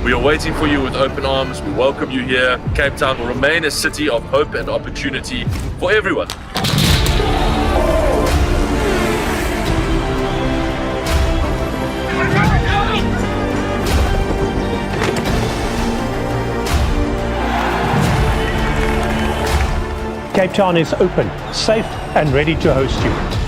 We are waiting for you with open arms. We welcome you here. Cape Town will remain a city of hope and opportunity for everyone. Cape Town is open, safe and ready to host you.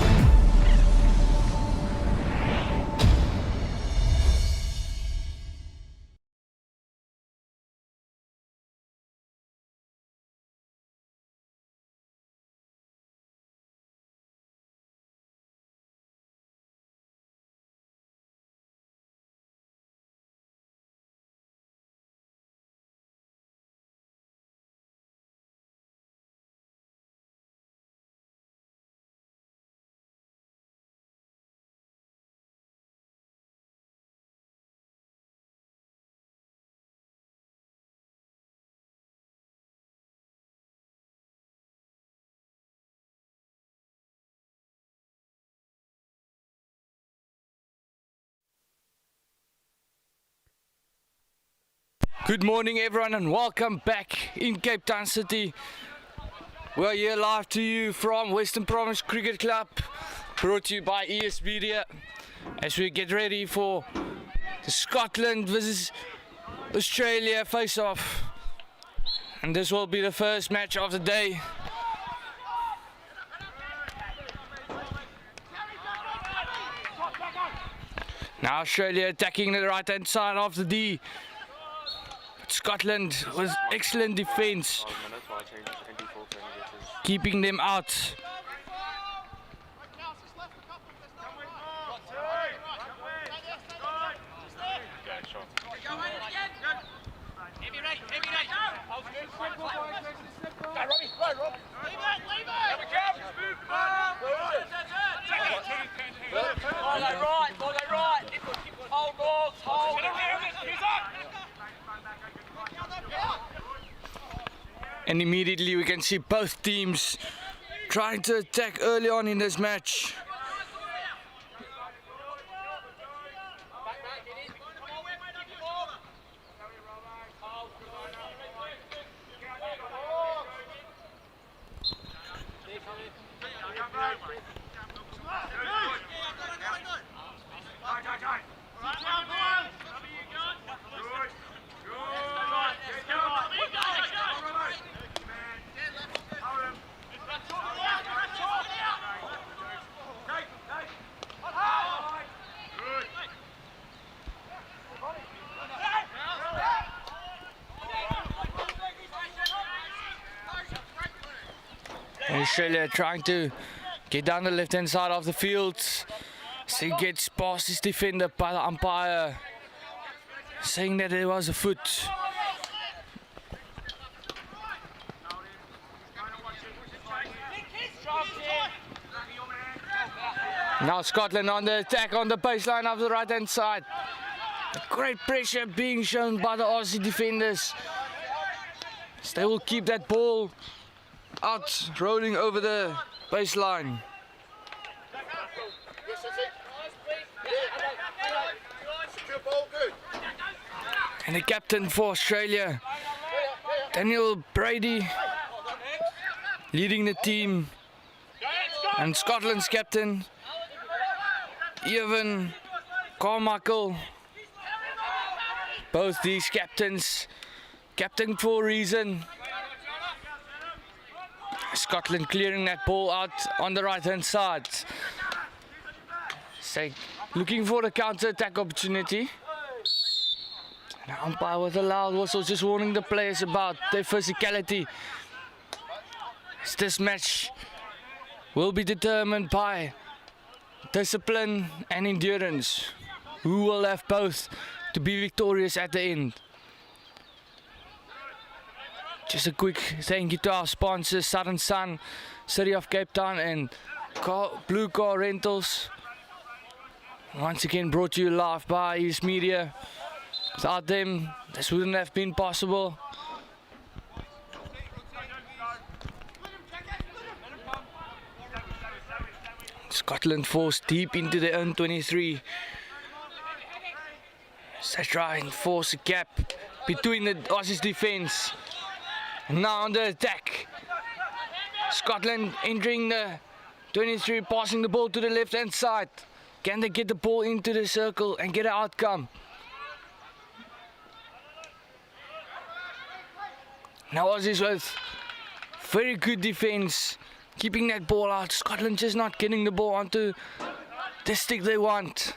Good morning everyone and welcome back in Cape Town City. We're here live to you from Western Province Cricket Club, brought to you by ES Media, as we get ready for the Scotland versus Australia face-off. And this will be the first match of the day. Now Australia attacking the right hand side of the D. Scotland was excellent defense, keeping them out. And immediately we can see both teams trying to attack early on in this match. Australia trying to get down the left hand side of the field. So he gets past his defender by the umpire, saying that it was a foot. Now Scotland on the attack on the baseline of the right hand side. Great pressure being shown by the Aussie defenders. So they will keep that ball out, rolling over the baseline. And the captain for Australia, Daniel Brady, leading the team. And Scotland's captain, Evan Carmichael. Both these captains, captain for a reason. Scotland clearing that ball out on the right hand side. So looking for a counter attack opportunity. And the umpire with a loud whistle just warning the players about their physicality. As this match will be determined by discipline and endurance. Who will have both to be victorious at the end? Just a quick thank you to our sponsors, Southern Sun, City of Cape Town and Blue Car Rentals. Once again brought to you live by ES Media. Without them, this wouldn't have been possible. Scotland forced deep into their own 23. They try and force a gap between the Aussies defence. And now on the attack. Scotland entering the 23, passing the ball to the left hand side. Can they get the ball into the circle and get an outcome? Now Aussies with very good defence, keeping that ball out. Scotland just not getting the ball onto the stick they want.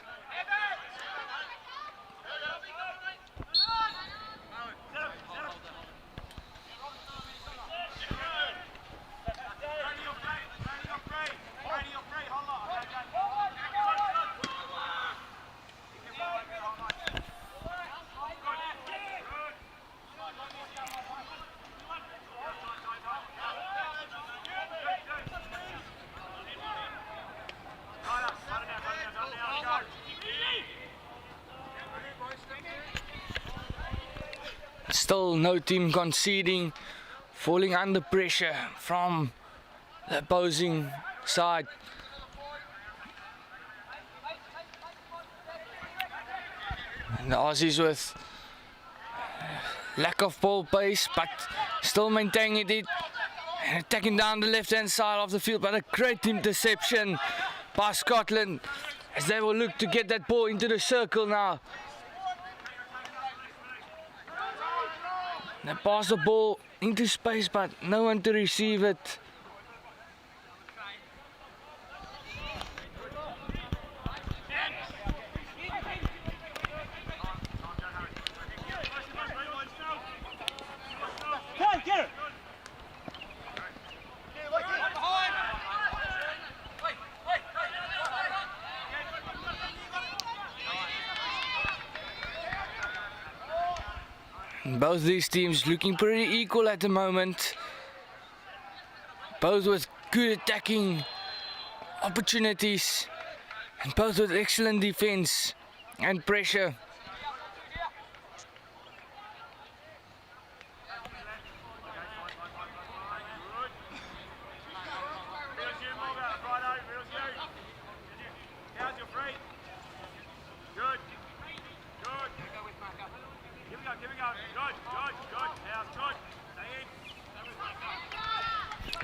Still no team conceding, falling under pressure from the opposing side. And the Aussies with lack of ball pace, but still maintaining it and attacking down the left hand side of the field. But a great interception by Scotland as they will look to get that ball into the circle now. They pass the ball into space, but no one to receive it. Both these teams looking pretty equal at the moment. Both with good attacking opportunities and both with excellent defense and pressure.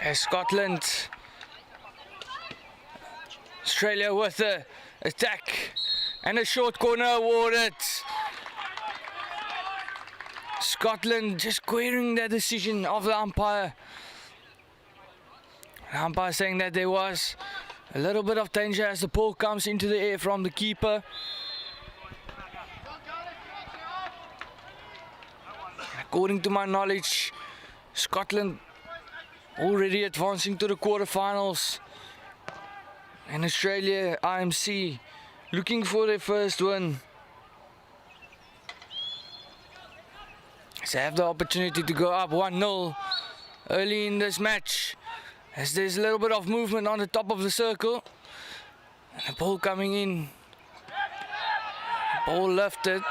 As Scotland, Australia with the attack and a short corner awarded. Scotland just querying the decision of the umpire. The umpire saying that there was a little bit of danger as the ball comes into the air from the keeper. According to my knowledge, Scotland already advancing to the quarterfinals, and Australia, IMC, looking for their first win. They have the opportunity to go up 1-0 early in this match, as there's a little bit of movement on the top of the circle. And the ball coming in, ball lifted.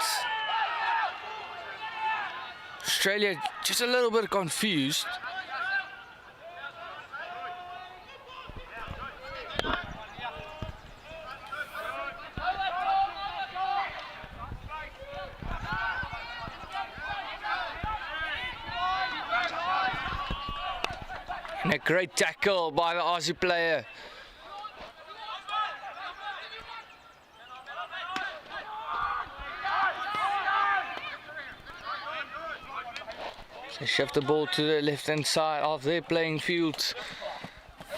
Australia just a little bit confused. And a great tackle by the Aussie player. They shift the ball to the left hand side of their playing field,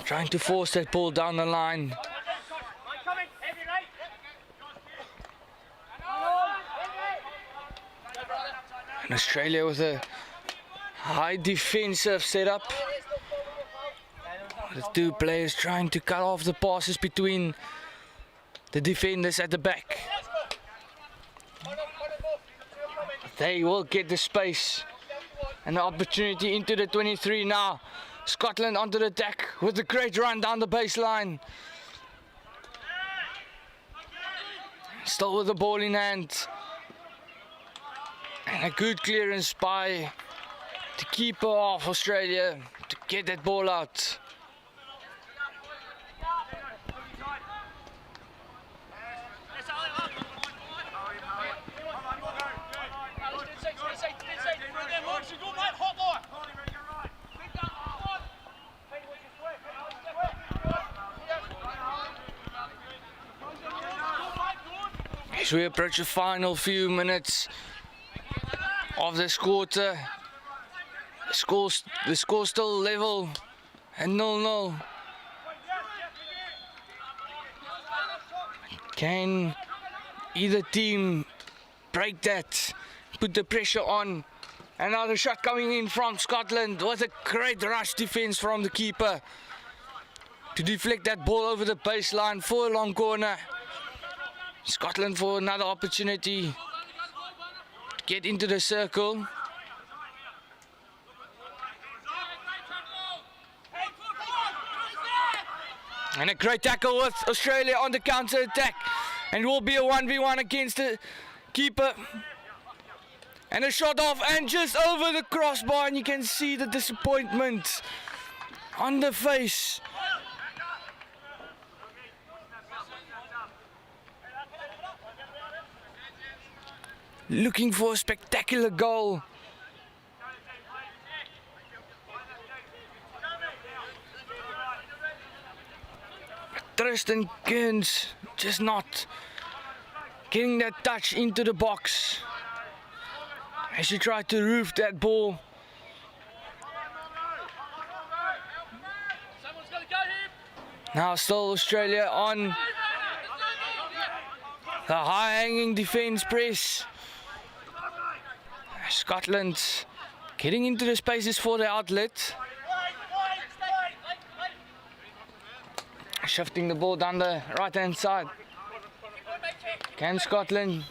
trying to force that ball down the line. And Australia with a high defensive setup. The two players trying to cut off the passes between the defenders at the back. They will get the space and the opportunity into the 23 now. Scotland onto the attack with a great run down the baseline. Still with the ball in hand. And a good clearance by the keeper of Australia to get that ball out. As we approach the final few minutes of this quarter, the score still level at 0-0. Can either team break that, put the pressure on? Another shot coming in from Scotland. What a great rush defense from the keeper to deflect that ball over the baseline for a long corner. Scotland for another opportunity to get into the circle. And a great tackle with Australia on the counter attack. And it will be a 1v1 against the keeper. And a shot off and just over the crossbar, and you can see the disappointment on the face. Looking for a spectacular goal. Tristan Kearns just not getting that touch into the box as he tried to roof that ball. Now still Australia on the high-hanging defence press. Scotland getting into the spaces for the outlet. Shifting the ball down the right-hand side. Can Scotland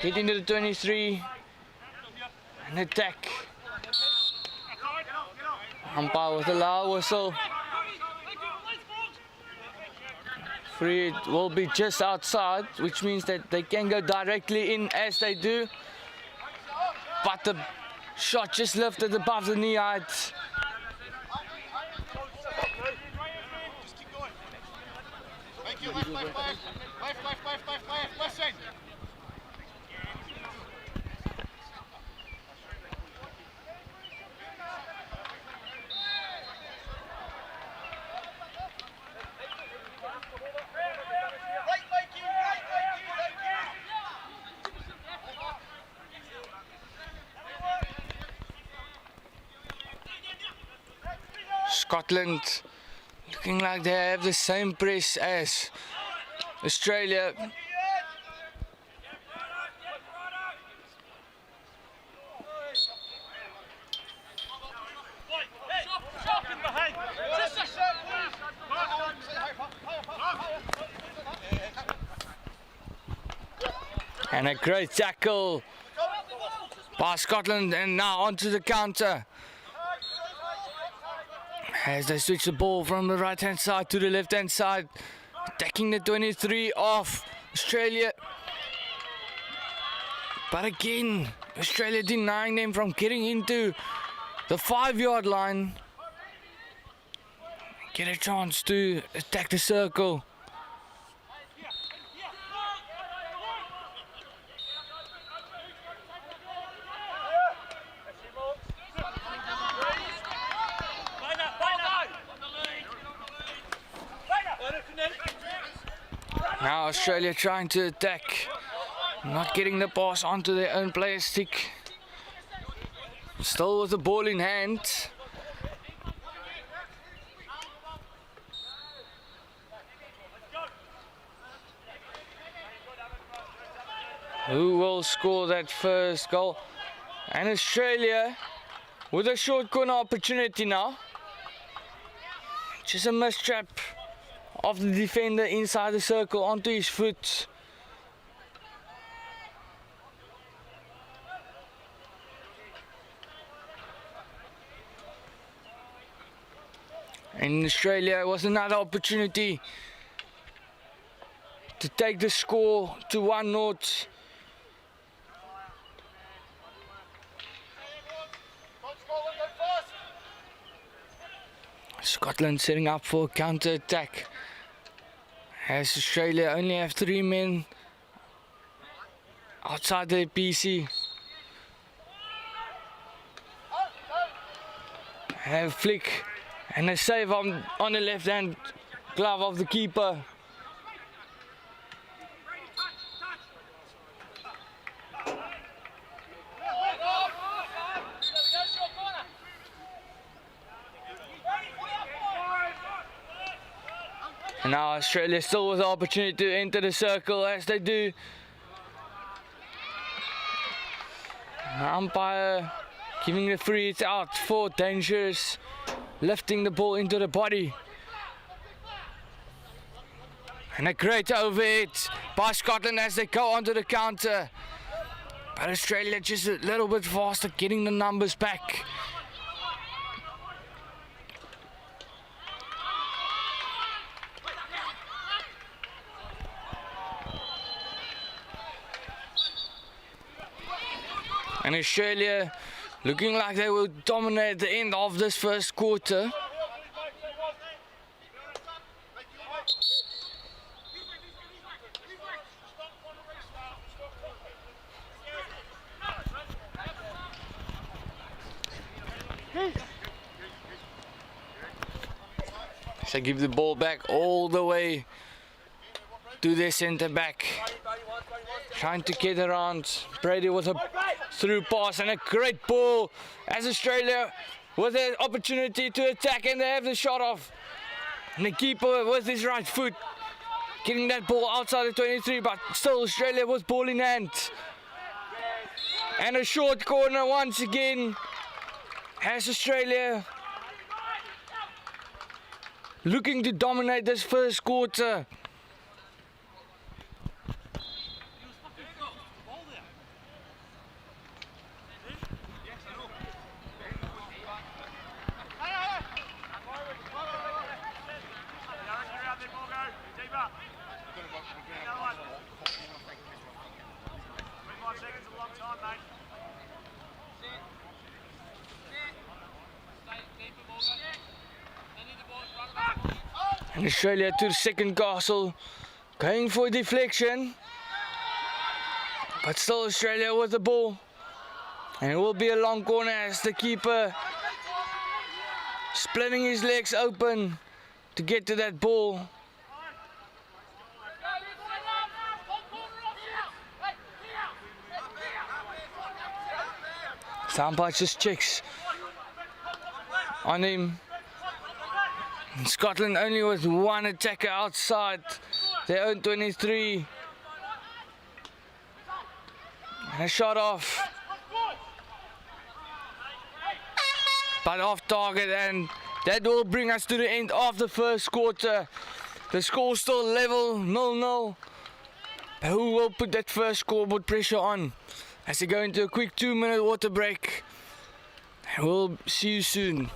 get into the 23 and attack? Umpire with a loud whistle. Free will be just outside, which means that they can go directly in as they do. But the shot just lifted above the knee height. Listen. Scotland looking like they have the same press as Australia. And a great tackle by Scotland, and now onto the counter as they switch the ball from the right hand side to the left hand side, attacking the 23 of Australia. But again, Australia denying them from getting into the 5-yard line, get a chance to attack the circle. Now Australia trying to attack, not getting the pass onto their own player stick. Still with the ball in hand. Who will score that first goal? And Australia with a short corner opportunity now. Just a mistrap of the defender inside the circle onto his foot. And Australia was another opportunity to take the score to 1-0. Scotland setting up for a counter attack, as Australia only have 3 men outside their PC. And a flick and a save on the left hand glove of the keeper. And now Australia still with the opportunity to enter the circle as they do. The umpire giving the free hits out for Dangerous, lifting the ball into the body. And a great overhit by Scotland as they go onto the counter. But Australia just a little bit faster, getting the numbers back. And Australia looking like they will dominate the end of this first quarter. So give the ball back all the way to their centre back. Trying to get around Brady with a through pass and a great ball as Australia with an opportunity to attack, and they have the shot off. And the keeper with his right foot getting that ball outside the 23, but still Australia with ball in hand. And a short corner once again as Australia looking to dominate this first quarter. And Australia to the second castle, going for a deflection, but still Australia with the ball, and it will be a long corner as the keeper splitting his legs open to get to that ball. Umpire just checks on him. And Scotland only with one attacker outside their own 23. And a shot off, but off target, and that will bring us to the end of the first quarter. The score still level 0-0. But who will put that first scoreboard pressure on as they go into a quick 2-minute water break? And we'll see you soon.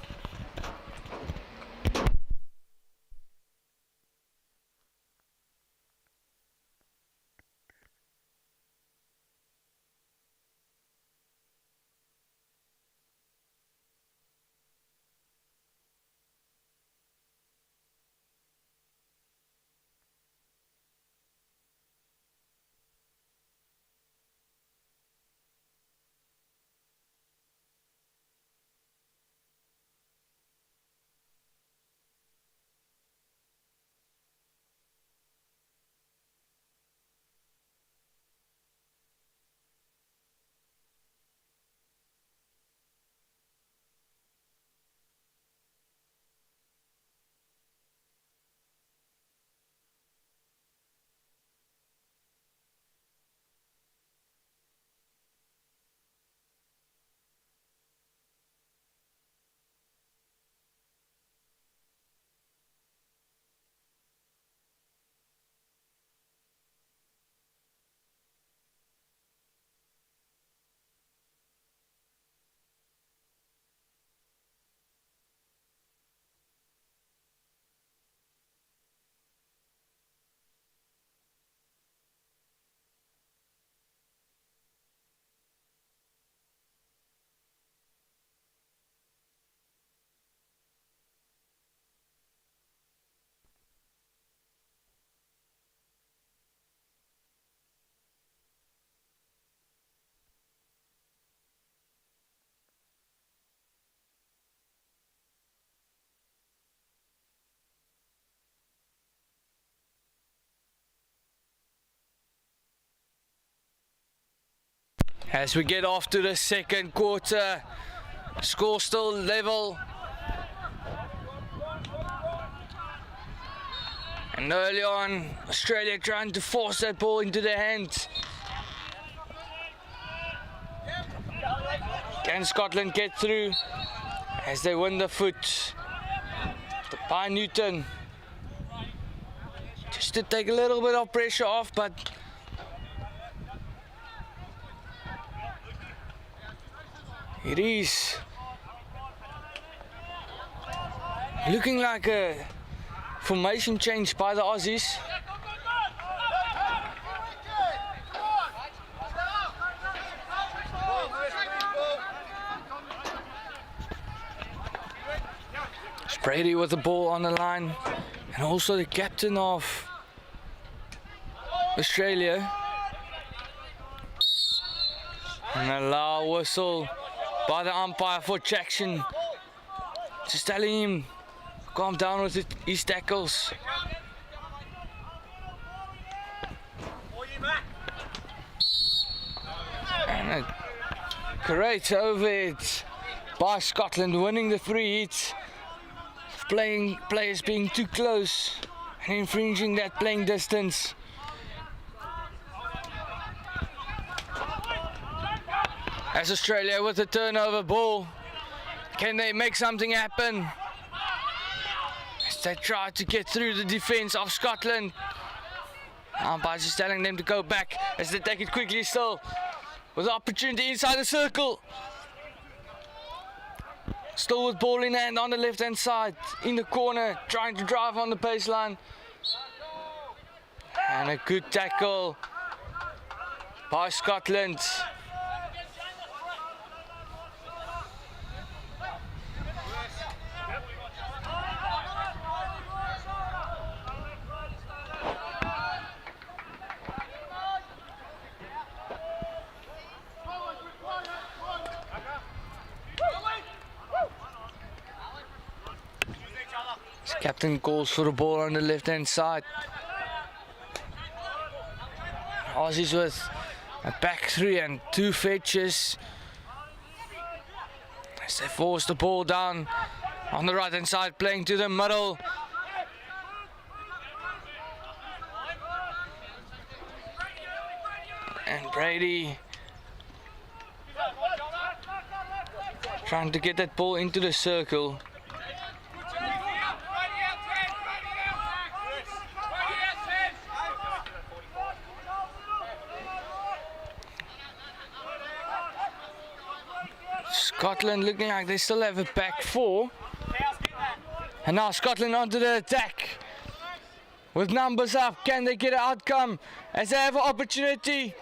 As we get off to the second quarter, score still level. And early on, Australia trying to force that ball into their hands. Can Scotland get through as they win the foot? By Newton. Just to take a little bit of pressure off, but it is looking like a formation change by the Aussies. Brady with the ball on the line, and also the captain of Australia. And a loud whistle by the umpire for Jackson, just telling him calm down with his tackles. And a great overhead by Scotland, winning the free hit. Players being too close and infringing that playing distance. As Australia with the turnover ball, can they make something happen? As they try to get through the defense of Scotland. Umpire's just telling them to go back as they take it quickly still, with the opportunity inside the circle. Still with ball in hand on the left hand side, in the corner, trying to drive on the baseline. And a good tackle by Scotland. Captain calls for the ball on the left hand side. Aussies with a back three and two fetches as they force the ball down on the right hand side, playing to the middle. And Brady trying to get that ball into the circle. Scotland looking like they still have a back four. And now Scotland onto the attack. With numbers up, can they get an outcome as they have an opportunity?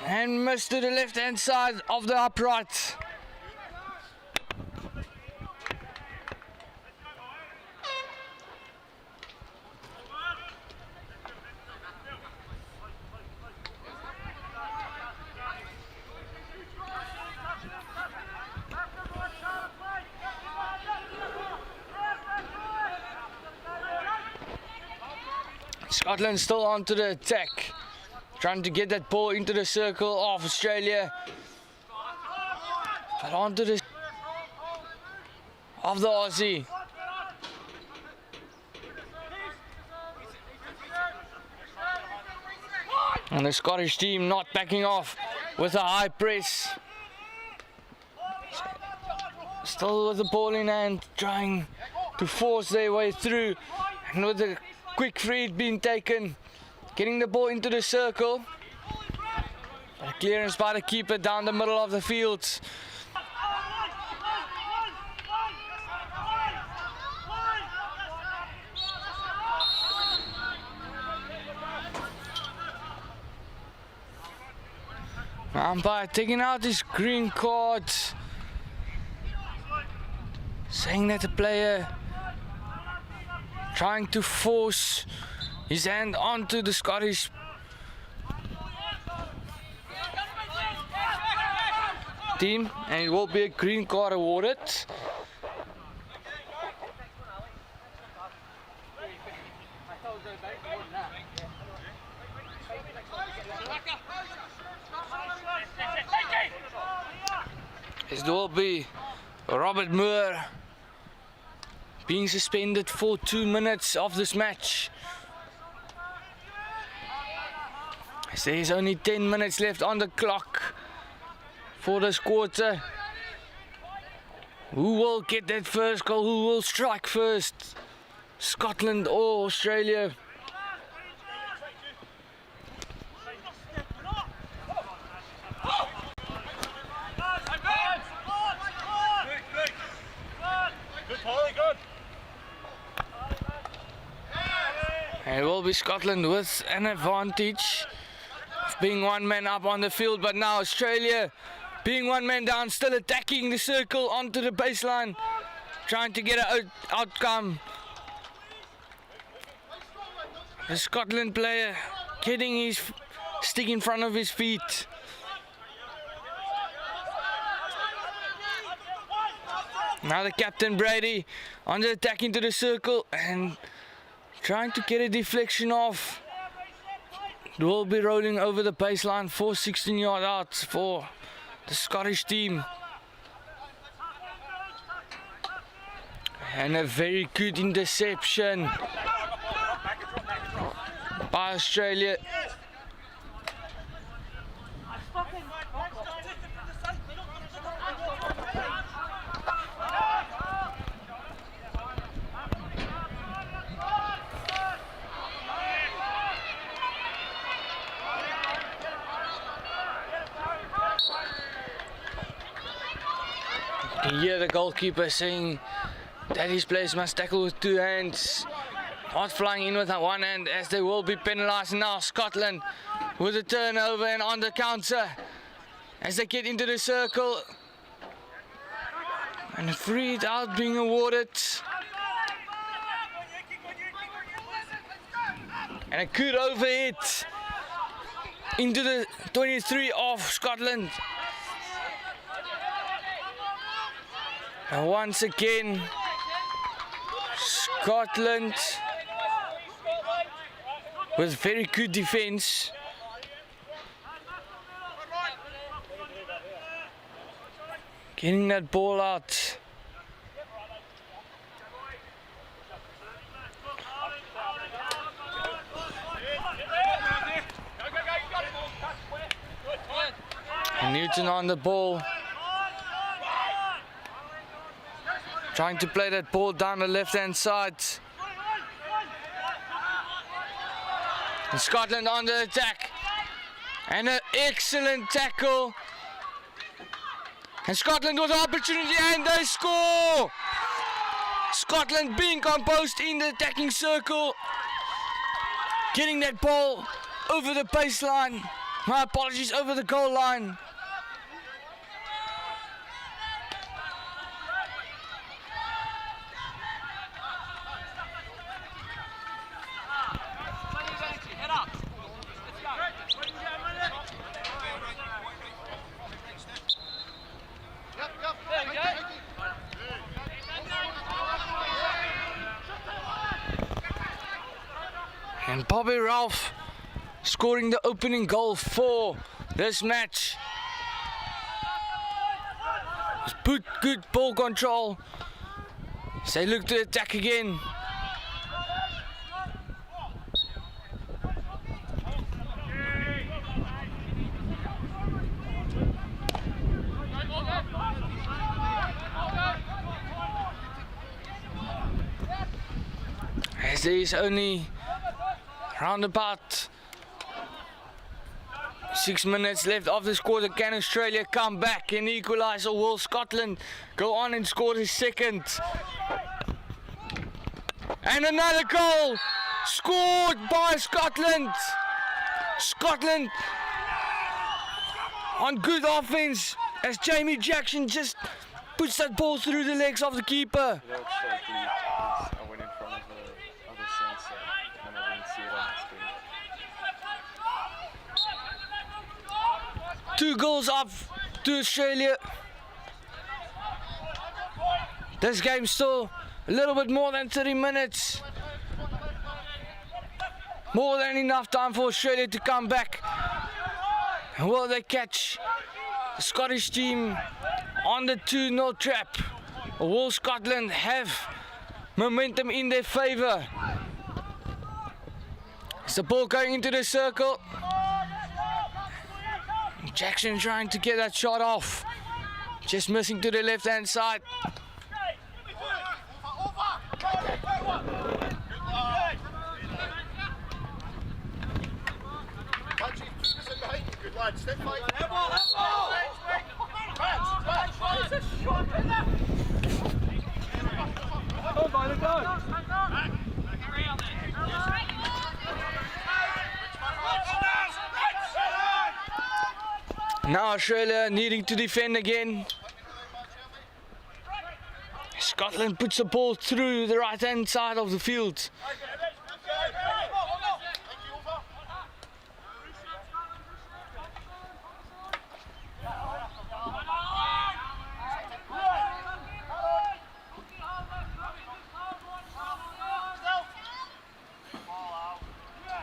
And miss to the left hand side of the upright. Scotland still onto the attack, trying to get that ball into the circle of Australia. But onto the of the Aussie. And the Scottish team not backing off with a high press. Still with the ball in hand, trying to force their way through. And with the quick free being taken, getting the ball into the circle. A clearance by the keeper down the middle of the field. Umpire taking out his green card, saying that the player trying to force his hand onto the Scottish team, and it will be a green card awarded. It will be Robert Moore being suspended for 2 minutes of this match. As there's only 10 minutes left on the clock for this quarter. Who will get that first goal? Who will strike first? Scotland or Australia? And it will be Scotland with an advantage of being one man up on the field, but now Australia being one man down, still attacking the circle onto the baseline, trying to get an outcome. The Scotland player getting his stick in front of his feet. Now the captain Brady on the attack into the circle and trying to get a deflection off. It will be rolling over the baseline for 16-yard out for the Scottish team. And a very good interception by Australia. You hear the goalkeeper saying that his players must tackle with 2 hands, not flying in with one hand, as they will be penalised. Now Scotland with a turnover and on the counter as they get into the circle, and a free out being awarded, and a good overhit into the 23 of Scotland. And once again, Scotland with very good defence. Getting that ball out. And Newton on the ball. Trying to play that ball down the left-hand side. And Scotland on the attack. And an excellent tackle. And Scotland with the opportunity and they score! Scotland being composed in the attacking circle. Getting that ball over the baseline. My apologies, over the goal line. And Bobby Ralph scoring the opening goal for this match. Good ball control. So they look to attack again. As there is only round about 6 minutes left of this quarter, can Australia come back and equalise, or will Scotland go on and score the second? And another goal scored by Scotland. Scotland on good offense as Jamie Jackson just puts that ball through the legs of the keeper. You know, it's so pleased. I went in front of the other sensor and I didn't see it on the screen. 2 goals up to Australia. This game's still a little bit more than 30 minutes. More than enough time for Australia to come back. And will they catch the Scottish team on the 2-0 trap? Or will Scotland have momentum in their favor. Is the ball going into the circle? Jackson trying to get that shot off. Just missing to the left hand side. Now Australia needing to defend again. Scotland puts the ball through the right hand side of the field.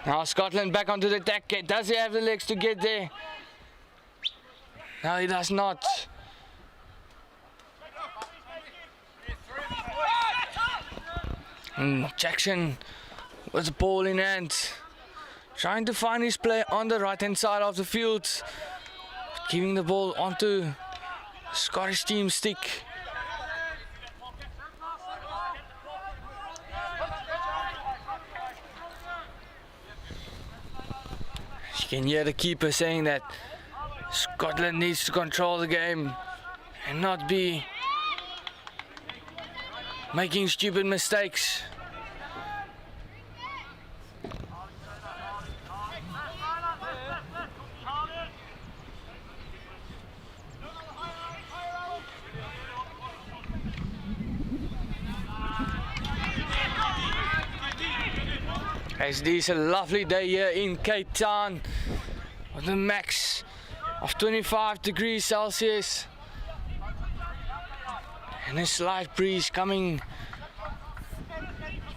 Now Scotland back onto the attack. Does he have the legs to get there? No, he does not. Jackson with the ball in hand, trying to find his play on the right hand side of the field, giving the ball onto the Scottish team stick. You can hear the keeper saying that Scotland needs to control the game and not be making stupid mistakes. As it is a lovely day here in Cape Town with a max of 25 degrees Celsius and a slight breeze coming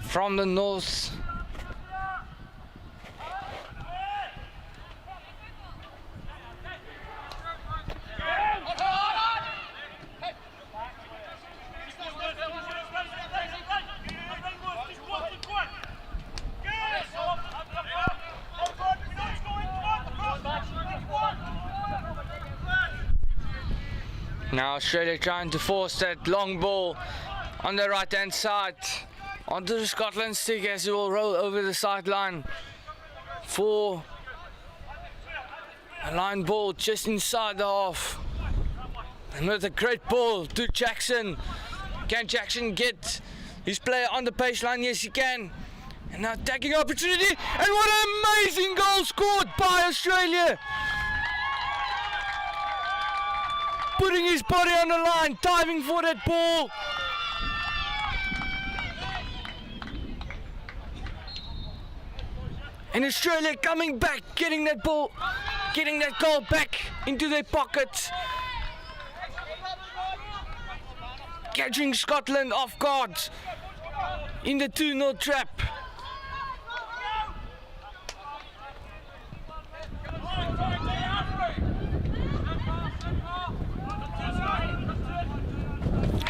from the north. Now Australia trying to force that long ball on the right hand side onto the Scotland stick as it will roll over the sideline for a line ball just inside the half. And with a great ball to Jackson. Can Jackson get his player on the baseline? Yes, he can. And now taking opportunity. And what an amazing goal scored by Australia. Putting his body on the line, diving for that ball. And Australia coming back, getting that ball, getting that goal back into their pockets. Catching Scotland off guard in the 2-0 trap.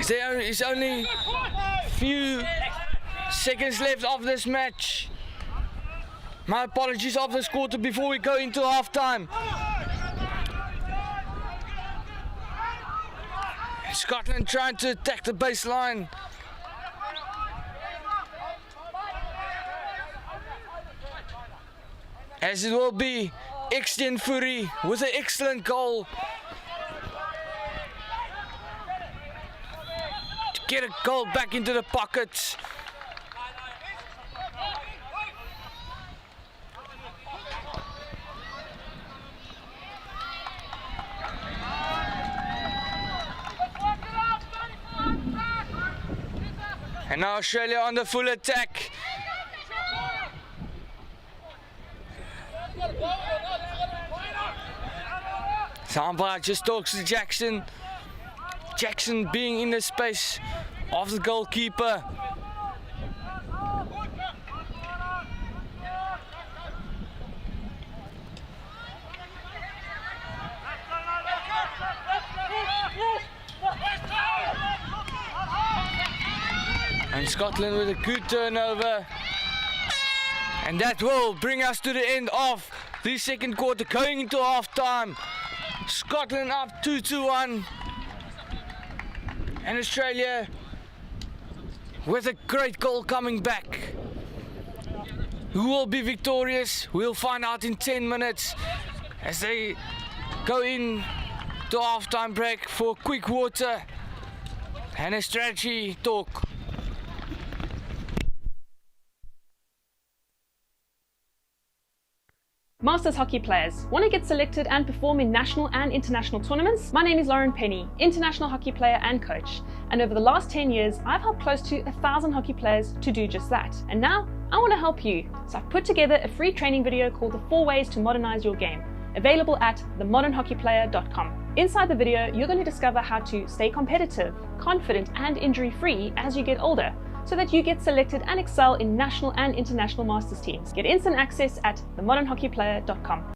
There is only few seconds left of this match. My apologies of this quarter before we go into halftime. Scotland trying to attack the baseline. As it will be Extien Fury with an excellent goal. Get a goal back into the pockets. And now Australia on the full attack. Samba just talks to Jackson. Jackson being in the space of the goalkeeper. And Scotland with a good turnover. And that will bring us to the end of the second quarter, going into half time. Scotland up 2-1. And Australia with a great goal coming back. Who will be victorious? We'll find out in 10 minutes as they go in to half-time break for a quick water and a strategy talk. Masters hockey players, want to get selected and perform in national and international tournaments? My name is Lauren Penny, international hockey player and coach. And over the last 10 years, I've helped close to 1,000 hockey players to do just that. And now, I want to help you. So I've put together a free training video called The 4 Ways to Modernize Your Game, available at themodernhockeyplayer.com. Inside the video, you're going to discover how to stay competitive, confident and injury-free as you get older, so that you get selected and excel in national and international masters teams. Get instant access at themodernhockeyplayer.com.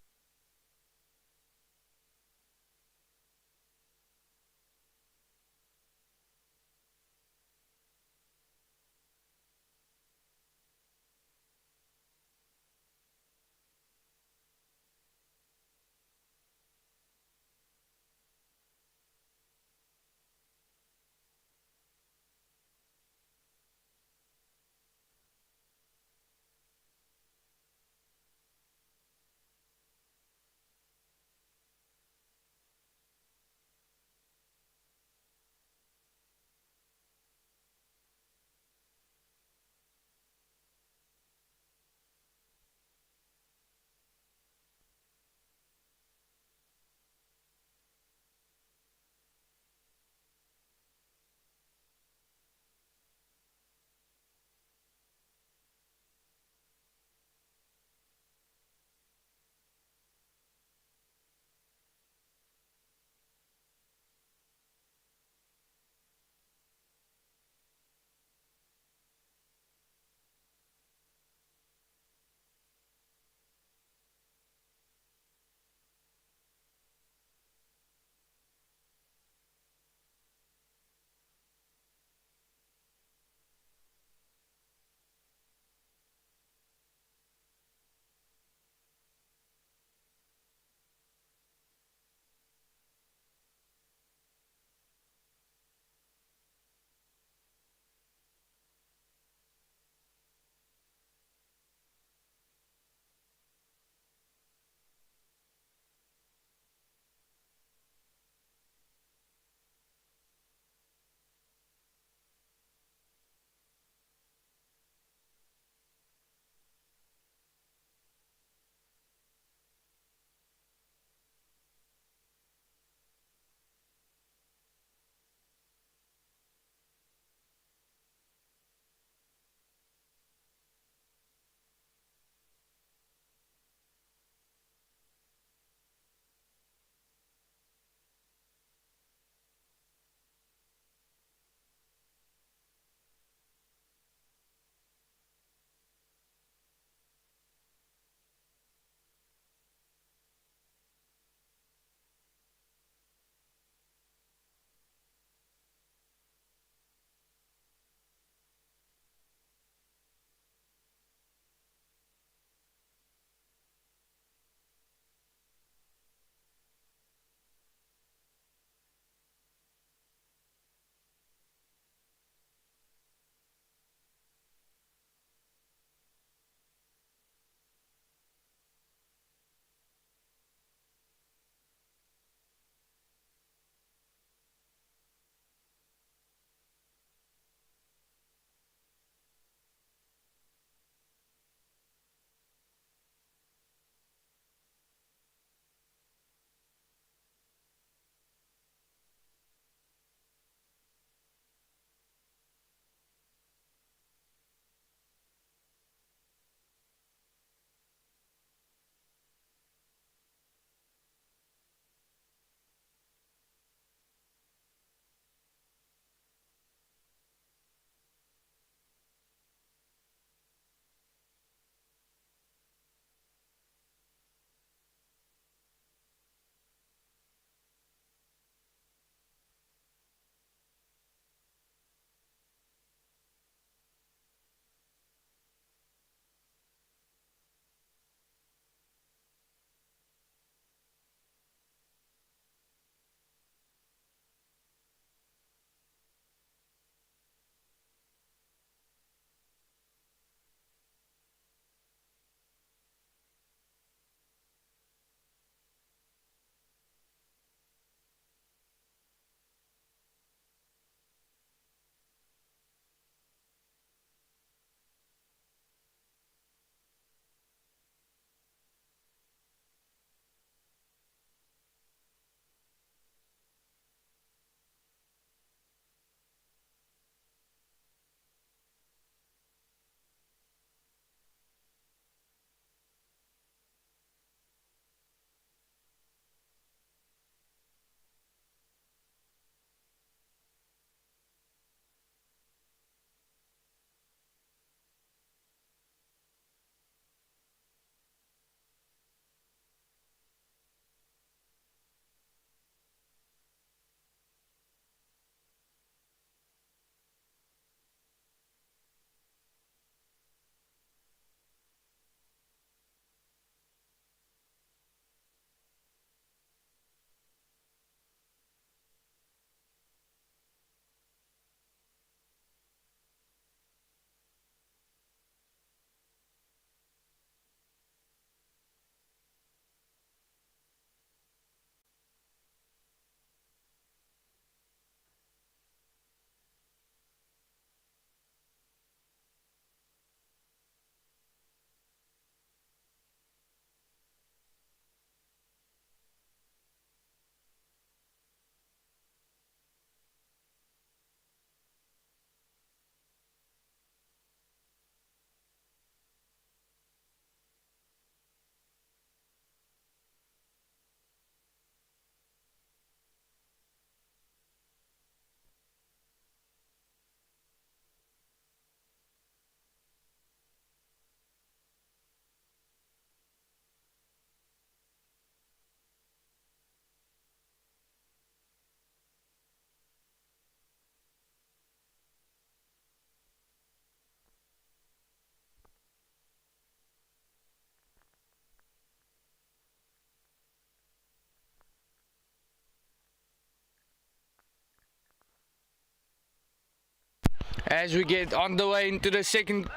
as we get on the way into the second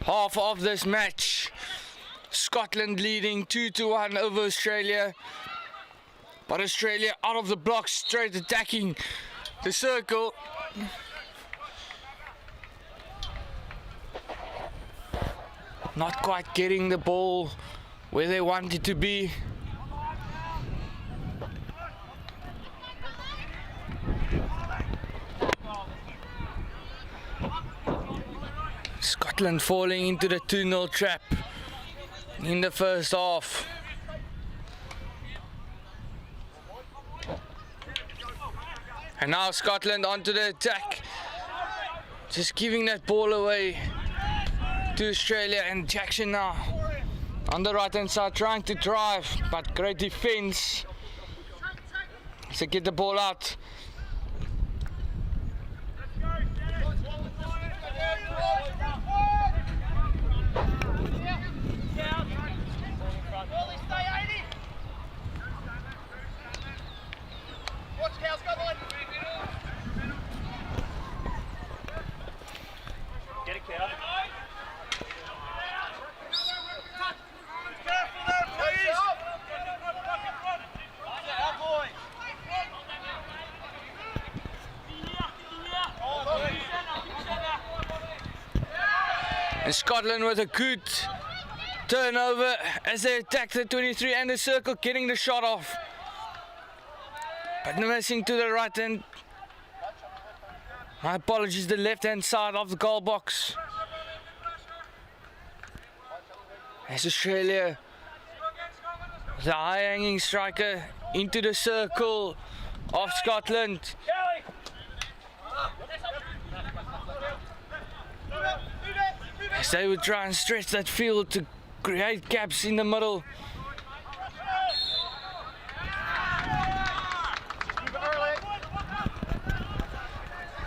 half of this match. Scotland leading 2-1 over Australia, but Australia out of the blocks, straight attacking the circle. Not quite getting the ball where they want it to be. Scotland falling into the 2-0 trap in the first half. And now Scotland onto the attack, just giving that ball away to Australia. And Jackson now on the right hand side trying to drive, but great defense to get the ball out. And Scotland with a good turnover as they attack the 23 and the circle, getting the shot off, but missing to the right hand. My apologies, the left hand side of the goal box. As Australia, the high hanging striker into the circle of Scotland. As they would try and stretch that field to create gaps in the middle.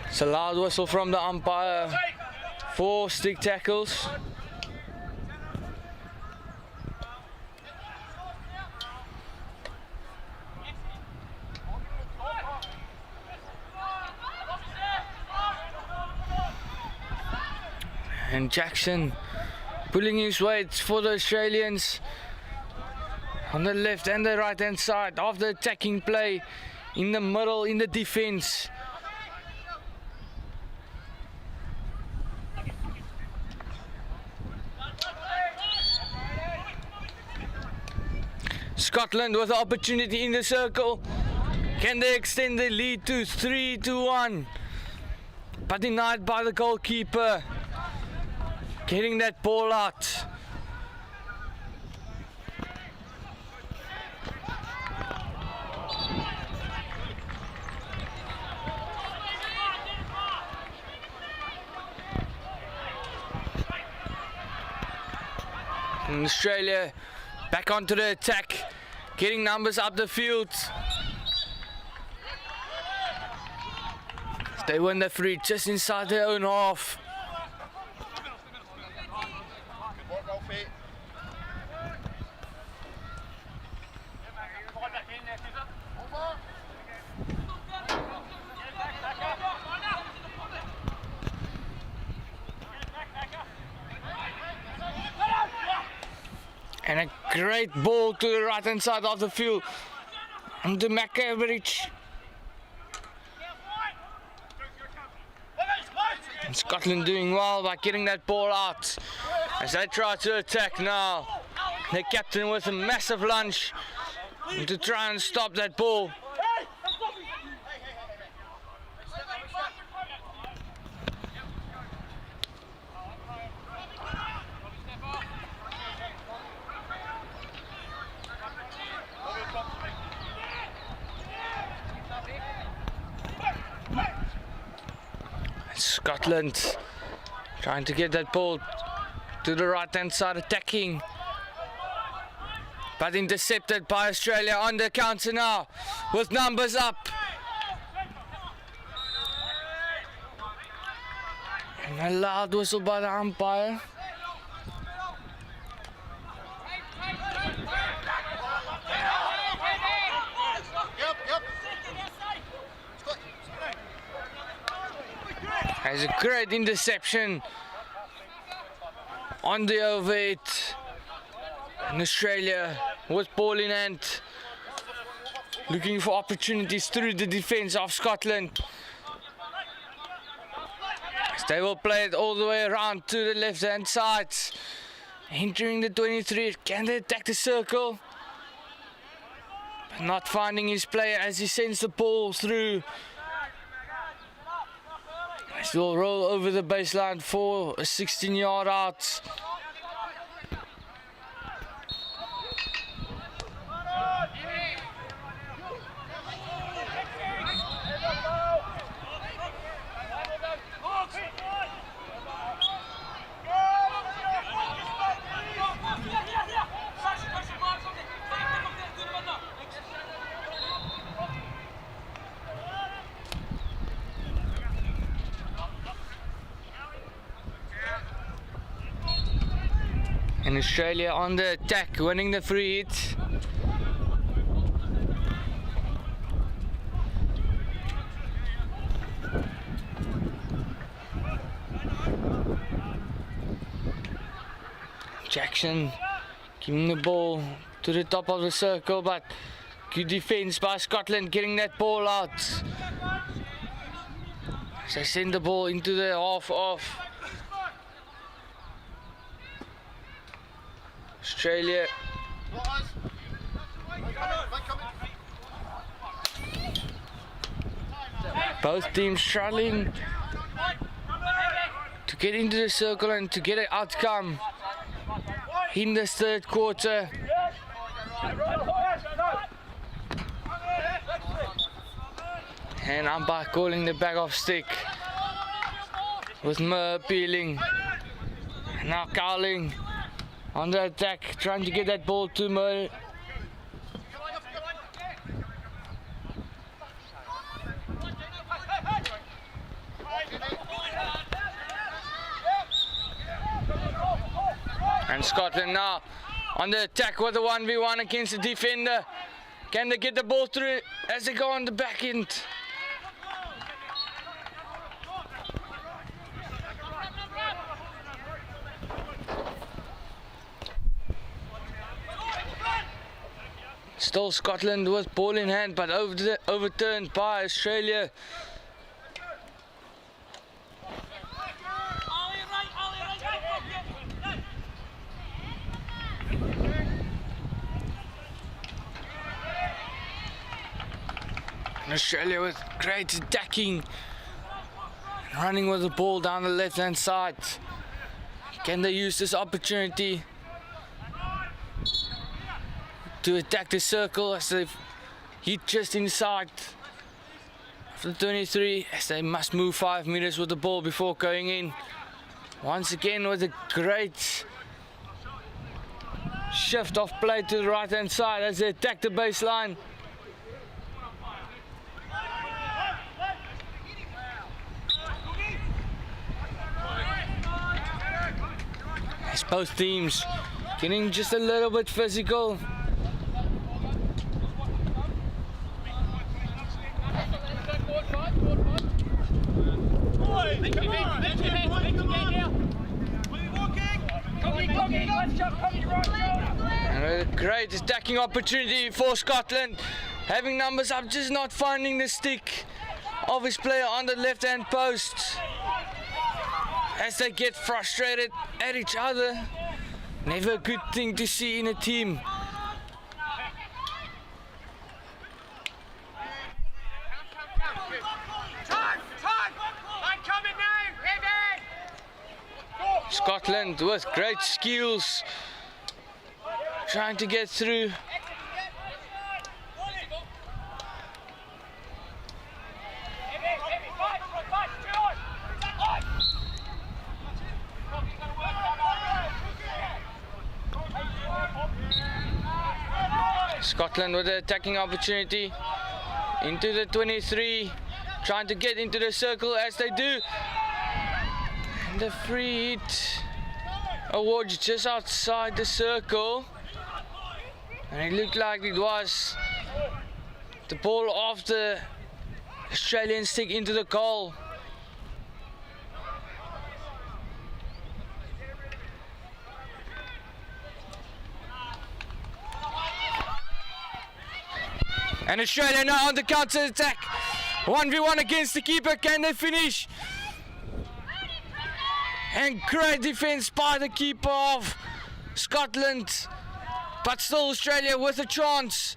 It's a loud whistle from the umpire for stick tackles. And Jackson pulling his weight for the Australians on the left and the right hand side of the attacking play, in the middle, in the defense. Scotland with the opportunity in the circle. Can they extend the lead to 3-1? But denied by the goalkeeper. Getting that ball out. And Australia back onto the attack, getting numbers up the field. They win the free just inside their own half. And a great ball to the right hand side of the field and to McAverage. And Scotland doing well by getting that ball out as they try to attack now. The captain with a massive lunge to try and stop that ball. Scotland trying to get that ball to the right hand side, attacking, but intercepted by Australia on the counter now with numbers up. And a loud whistle by the umpire. Has a great interception on the over 8. And Australia with ball in hand, looking for opportunities through the defense of Scotland. They will play it all the way around to the left hand side. Entering the 23, can they attack the circle? But not finding his player as he sends the ball through. He will roll over the baseline for a 16-yard out. And Australia on the attack, winning the free hit. Jackson giving the ball to the top of the circle, but good defense by Scotland getting that ball out. So they send the ball into the half of Australia. Both teams struggling to get into the circle and to get an outcome in this third quarter. And umpire calling the back off stick with Mer appealing. Now Cowling on the attack, trying to get that ball to Mer. And Scotland now on the attack with the 1v1 against the defender. Can they get the ball through as they go on the back end? Still Scotland with ball in hand, but overturned by Australia. And Australia with great attacking, running with the ball down the left hand side. Can they use this opportunity to attack the circle as they hit just inside of the 23, as they must move 5 meters with the ball before going in? Once again with a great shift of play to the right hand side as they attack the baseline. As both teams getting just a little bit physical. And a great attacking opportunity for Scotland, having numbers up, just not finding the stick of his player on the left hand post as they get frustrated at each other. Never a good thing to see in a team. Scotland with great skills, trying to get through. Scotland with the attacking opportunity into the 23, trying to get into the circle as they do. And the free hit awards just outside the circle, and it looked like it was the ball off the Australian stick into the goal. And Australia now on the counter attack. 1v1 against the keeper. Can they finish? And great defense by the keeper of Scotland. But still Australia with a chance.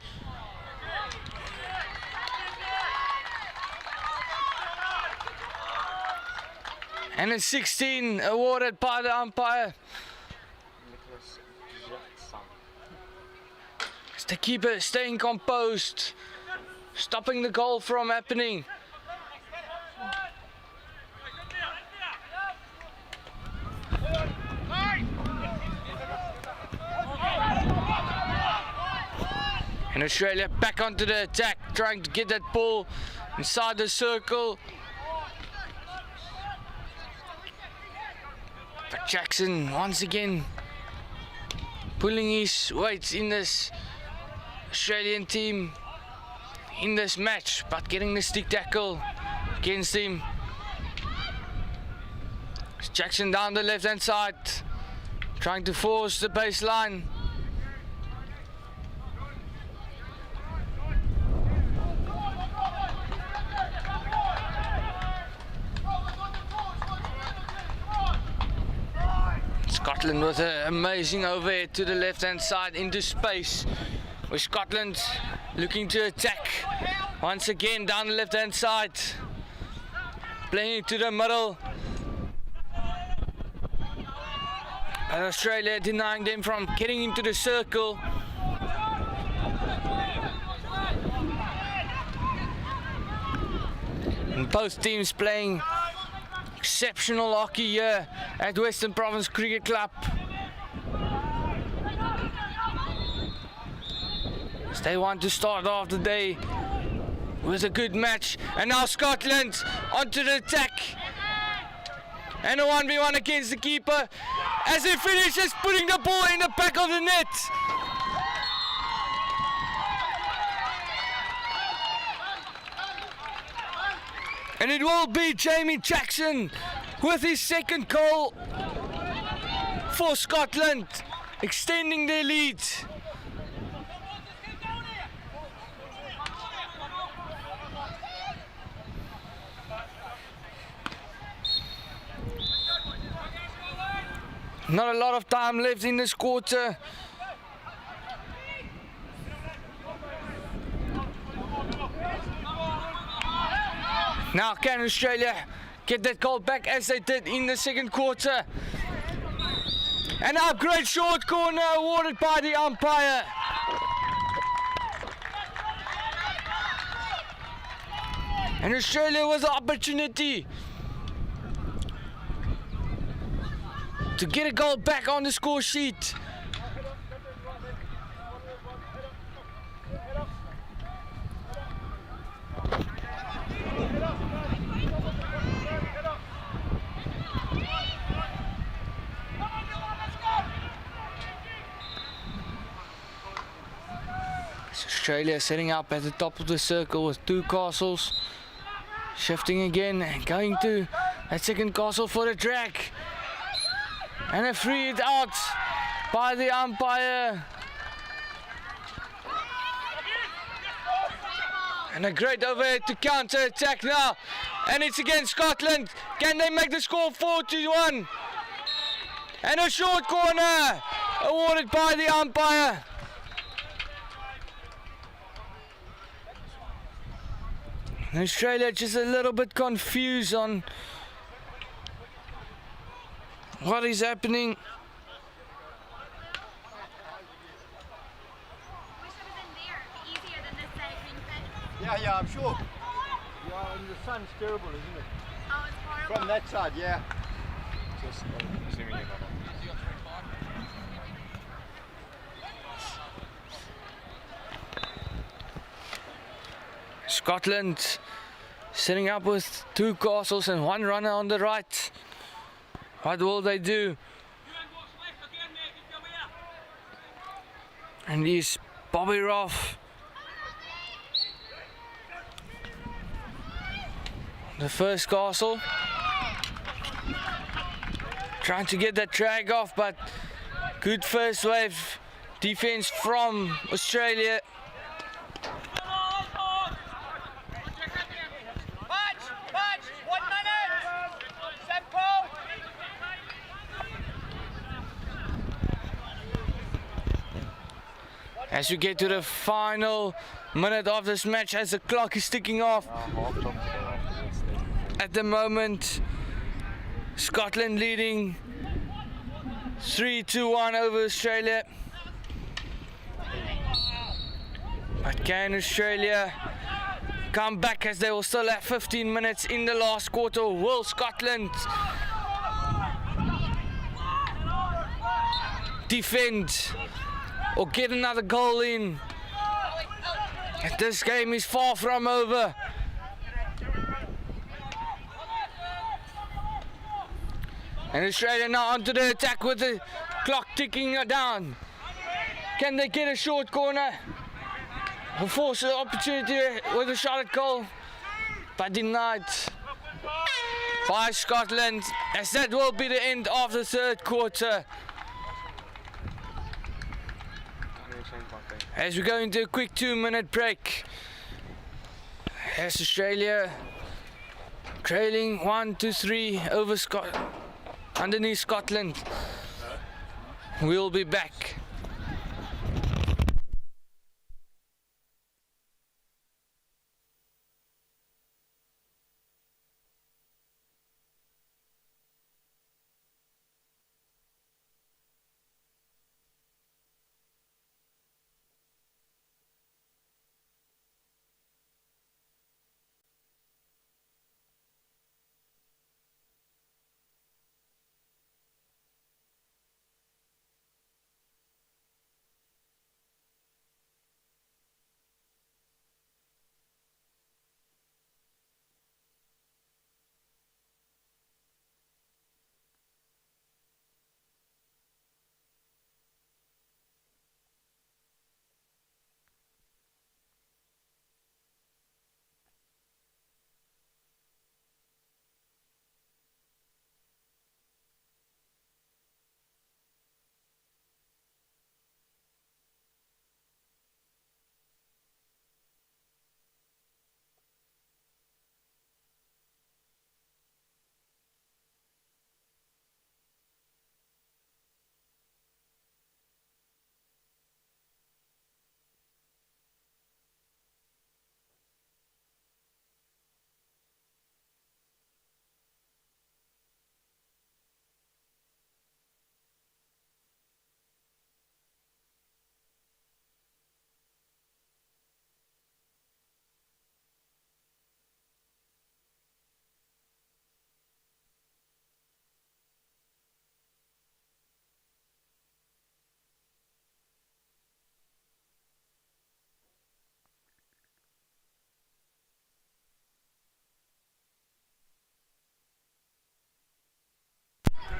And a 16 awarded by the umpire. It's the keeper staying composed, stopping the goal from happening. And Australia back onto the attack, trying to get that ball inside the circle. But Jackson once again pulling his weight in this Australian team in this match, but getting the stick tackle against him. It's Jackson down the left hand side, trying to force the baseline. Scotland with an amazing overhead to the left hand side into space, with Scotland looking to attack once again down the left hand side, playing it to the middle, and Australia denying them from getting into the circle. And both teams playing exceptional hockey here at Western Province Cricket Club. As they want to start off the day with a good match. And now Scotland onto the attack. And a 1v1 against the keeper as he finishes putting the ball in the back of the net. And it will be Jamie Jackson with his second goal for Scotland, extending their lead. Not a lot of time left in this quarter. Now can Australia get that goal back as they did in the second quarter? An upgrade short corner awarded by the umpire. And Australia with the opportunity to get a goal back on the score sheet. Australia setting up at the top of the circle with two castles. Shifting again and going to that second castle for the drag. And a free hit out by the umpire. And a great overhead to counter attack now. And it's against Scotland. Can they make the score 4-1? And a short corner awarded by the umpire. Australia just a little bit confused on what is happening. Yeah, I'm sure. Yeah, and the sun's terrible, isn't it? Oh, it's horrible. From that side, yeah. Just assuming you're not on. Scotland setting up with two castles and one runner on the right. What will they do? And he's Bobby Roth. The first castle. Trying to get that drag off, but good first wave defense from Australia. As we get to the final minute of this match, as the clock is ticking off. At the moment, Scotland leading 3-1 over Australia. But can Australia come back, as they will still have 15 minutes in the last quarter? Will Scotland defend or get another goal in? This game is far from over. And Australia now onto the attack with the clock ticking down. Can they get a short corner? A force an opportunity with a shot at goal, but denied by Scotland, as that will be the end of the third quarter. As we go into a quick 2-minute break, as Australia trailing 1-3 over underneath Scotland. We'll be back.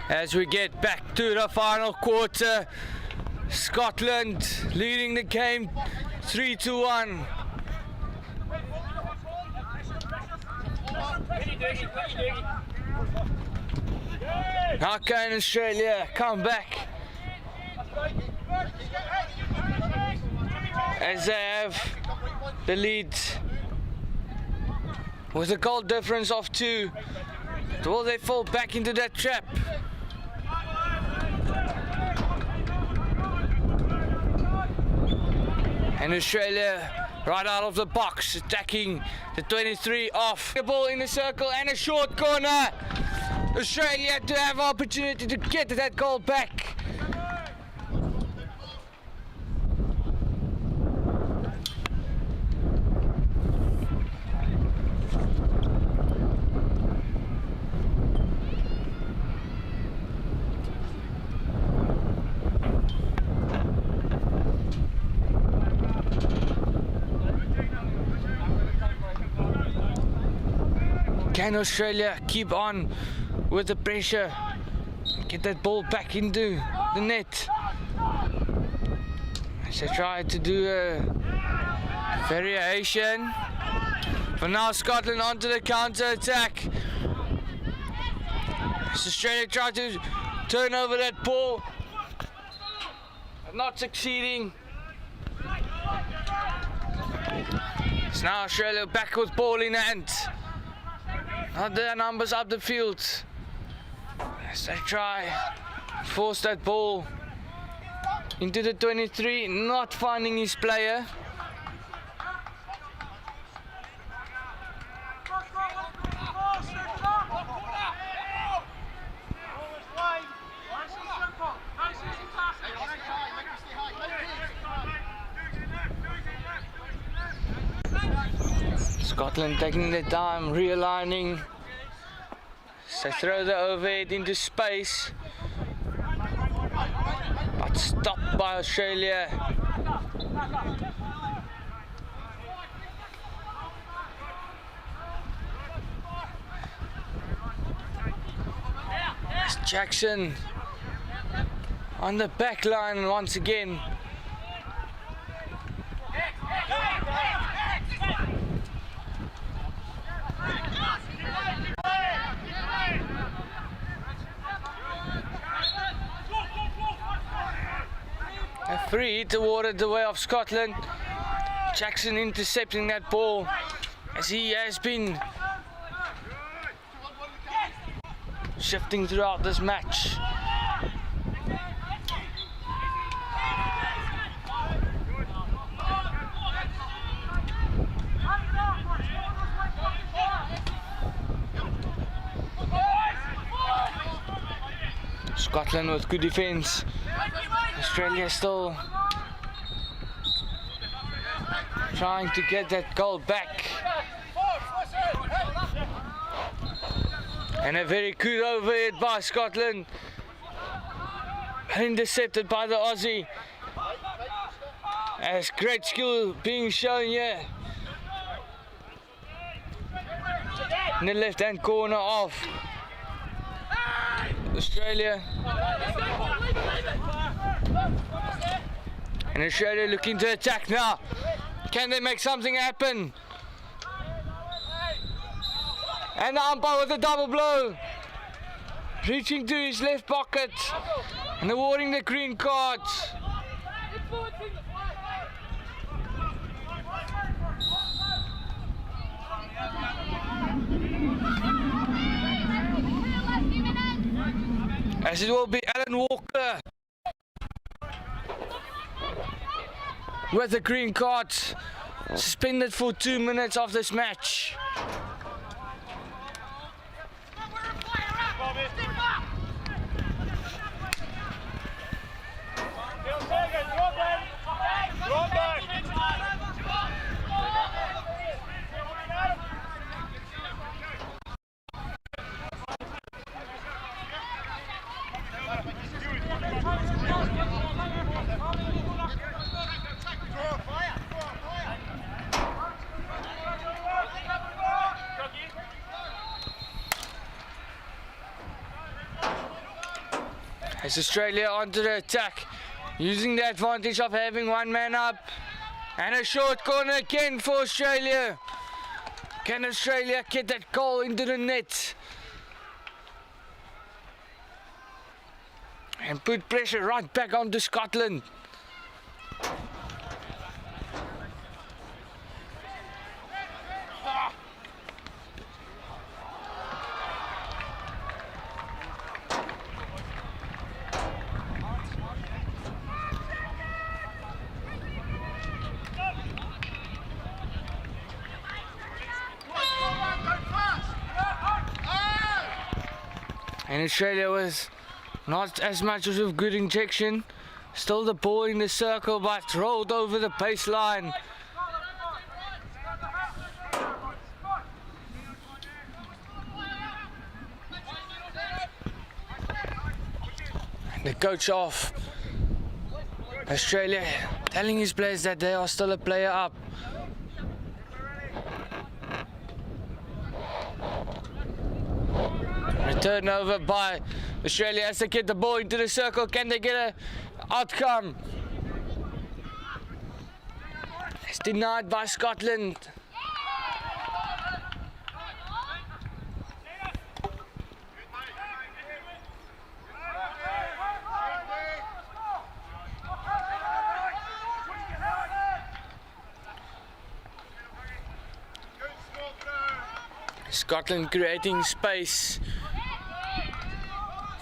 As we get back to the final quarter, Scotland leading the game 3-1. How can Australia come back, as they have the lead with a goal difference of 2? Will they fall back into that trap? And Australia right out of the box, attacking the 23 off. The ball in the circle and a short corner. Australia to have opportunity to get that goal back. Can Australia keep on with the pressure, get that ball back into the net? As they try to do a variation. For now, Scotland onto the counter attack. As Australia try to turn over that ball, but not succeeding. It's now Australia back with ball in hand. Not their numbers up the field. As they try force that ball into the 23, not finding his player. Scotland taking their time, realigning. So throw the overhead into space, but stopped by Australia. It's Jackson on the back line once again. A free hit awarded the way of Scotland. Jackson intercepting that ball as he has been shifting throughout this match. Scotland with good defence. Australia still trying to get that goal back. And a very good overhead by Scotland. Intercepted by the Aussie. As great skill being shown here. In the left hand corner of Australia. And Australia looking to attack now. Can they make something happen? And the umpire with a double blow. Reaching to his left pocket and awarding the green card. As it will be Alan Walker with the green card, suspended for 2 minutes of this match. As Australia onto the attack, using the advantage of having one man up. And a short corner again for Australia. Can Australia get that goal into the net? And put pressure right back onto Scotland. And Australia was not as much as a good injection. Still the ball in the circle, but rolled over the baseline. And the coach of Australia telling his players that they are still a player up. Return over by Australia as they get the ball into the circle. Can they get an outcome? It's denied by Scotland. Scotland creating space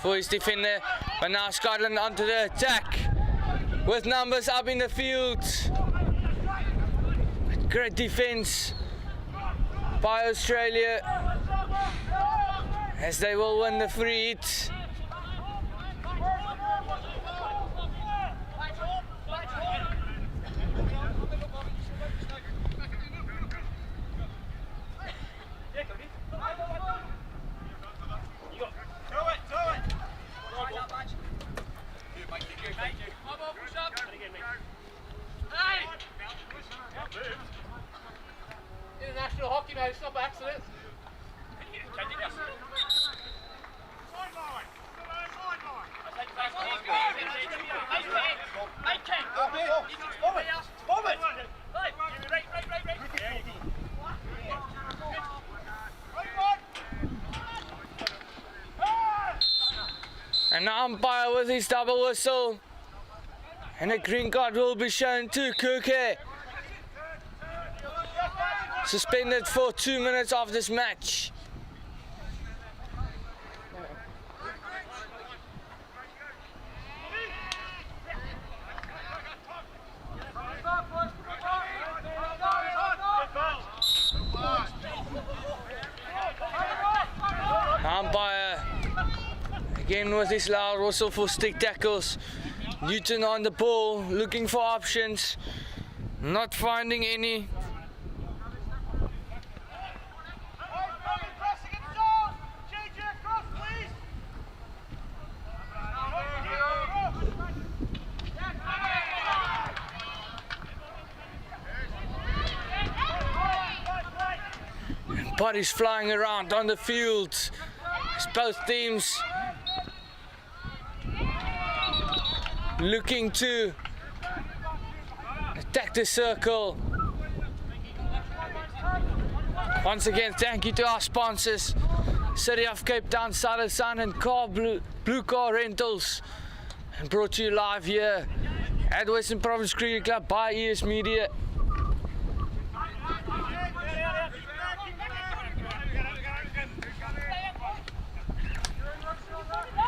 for his defender, but now Scotland onto the attack. with numbers up in the field. Great defense by Australia as they will win the free hit. International hockey, mate, it's not by accident. And the umpire with his double whistle, and a green card will be shown to Kuke. Suspended for 2 minutes of this match. Umpire again with his loud whistle for stick tackles. Newton on the ball, looking for options, not finding any. Bodies flying around on the field as both teams looking to attack the circle. Once again, thank you to our sponsors, City of Cape Town, Southern Sun and Blue Car Rentals, and brought to you live here at Western Province Cricket Club by ES Media.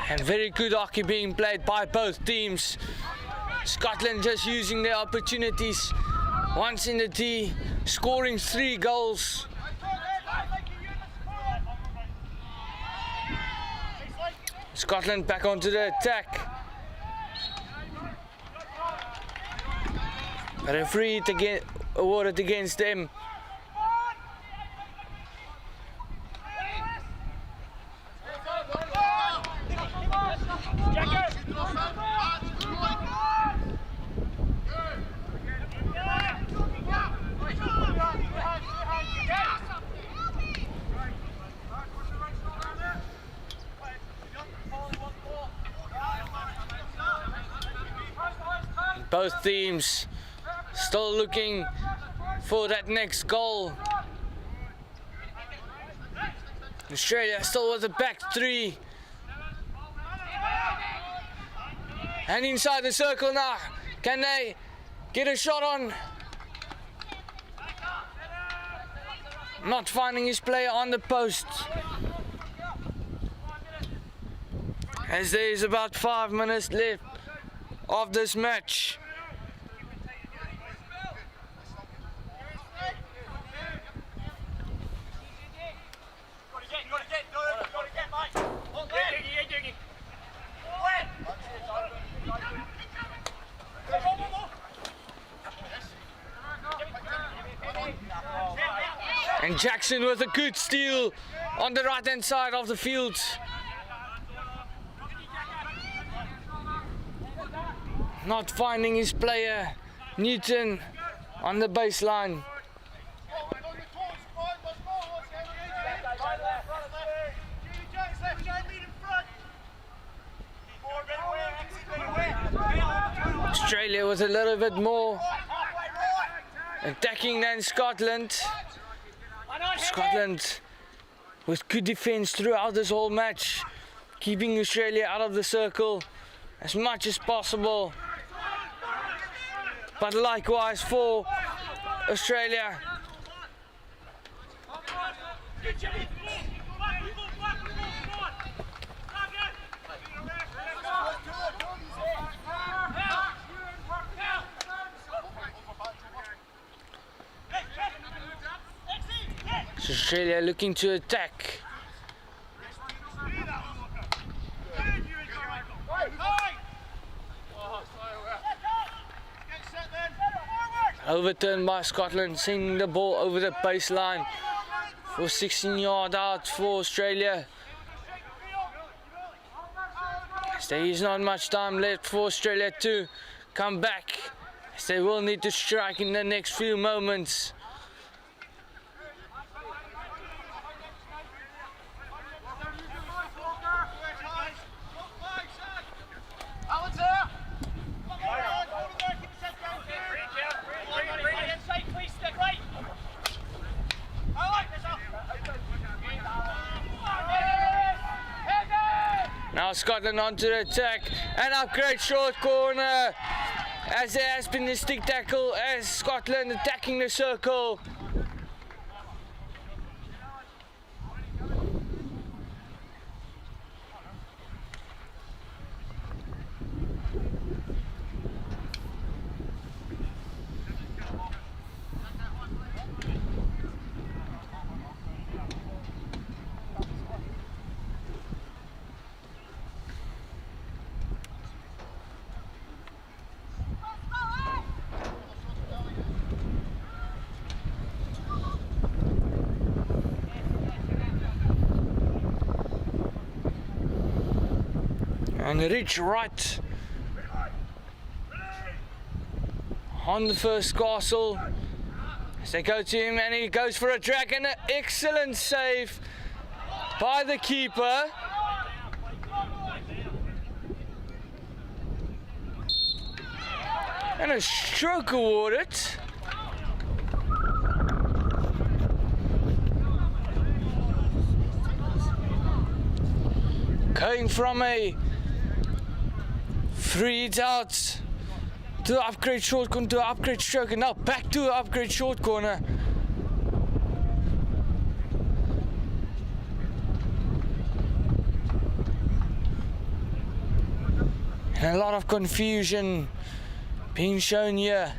And very good hockey being played by both teams. Scotland just using their opportunities. Once in the D, scoring 3 goals. Scotland back onto the attack. A referee awarded against them. Both teams still looking for that next goal. Australia still with the back 3. And inside the circle now. Can they get a shot on? Not finding his player on the post. As there is about 5 minutes left of this match. And Jackson with a good steal on the right hand side of the field. Not finding his player, Newton, on the baseline. Australia was a little bit more attacking than Scotland. Scotland with good defense throughout this whole match, keeping Australia out of the circle as much as possible. But likewise for Australia. Australia looking to attack. Overturned by Scotland, sending the ball over the baseline for 16-yard out for Australia. There is not much time left for Australia to come back, as they will need to strike in the next few moments. Now Scotland onto the attack, and upgrade short corner, as there has been a stick tackle as Scotland attacking the circle. And reach right on the first castle as they go to him, and he goes for a drag, and an excellent save by the keeper. And a stroke awarded. Going from a free it out to upgrade short corner to upgrade stroke, and now back to upgrade short corner. And a lot of confusion being shown here.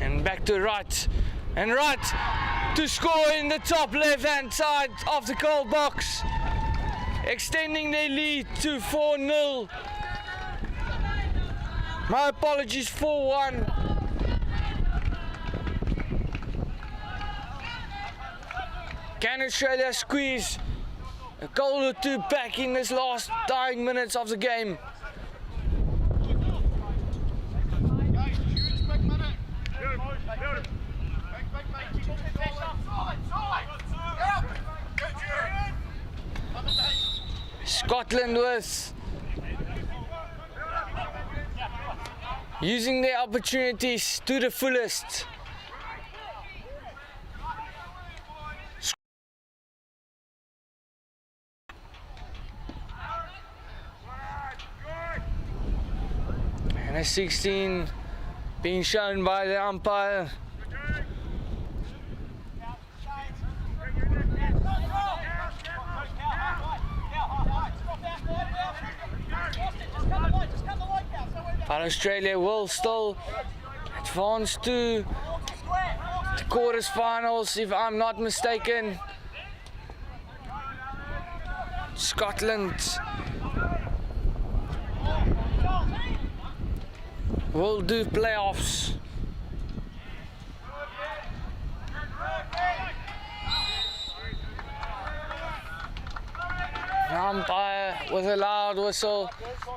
And back to right, and right to score in the top left hand side of the goal box, extending their lead to 4-0. My apologies, 4-1. Can Australia squeeze a goal or two back in this last dying minutes of the game? Scotland with using their opportunities to the fullest. And a 16 being shown by the umpire. But Australia will still advance to the quarterfinals, if I'm not mistaken. Scotland will do playoffs. The umpire with a loud whistle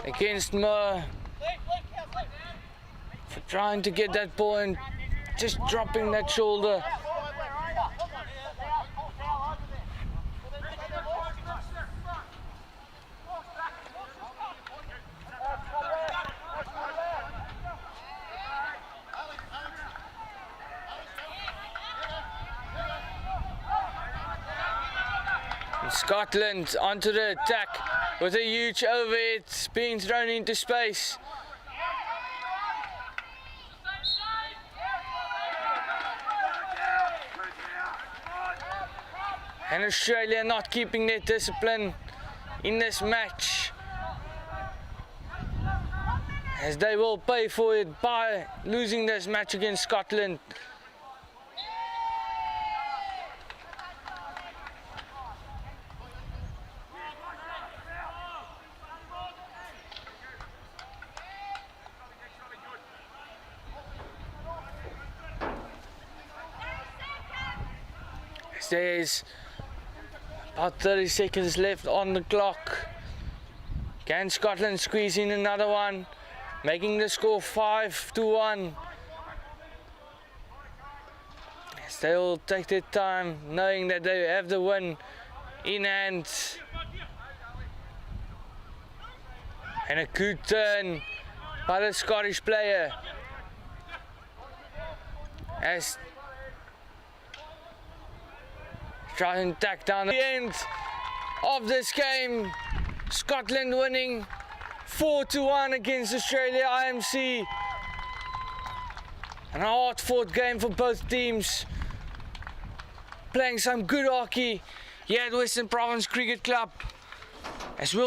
against Moore for trying to get that ball and just dropping that shoulder. And Scotland onto the attack with a huge overhead being thrown into space. And Australia not keeping their discipline in this match. as they will pay for it by losing this match against Scotland. There's about 30 seconds left on the clock. Can Scotland squeeze in another one, making the score 5-1? Yes, they will take their time, knowing that they have the win in hand. And a good turn by the Scottish player, as try and tack down the end of this game. Scotland winning 4-1 against Australia IMC. And a hard-fought game for both teams. Playing some good hockey here at Western Province Cricket Club. As we'll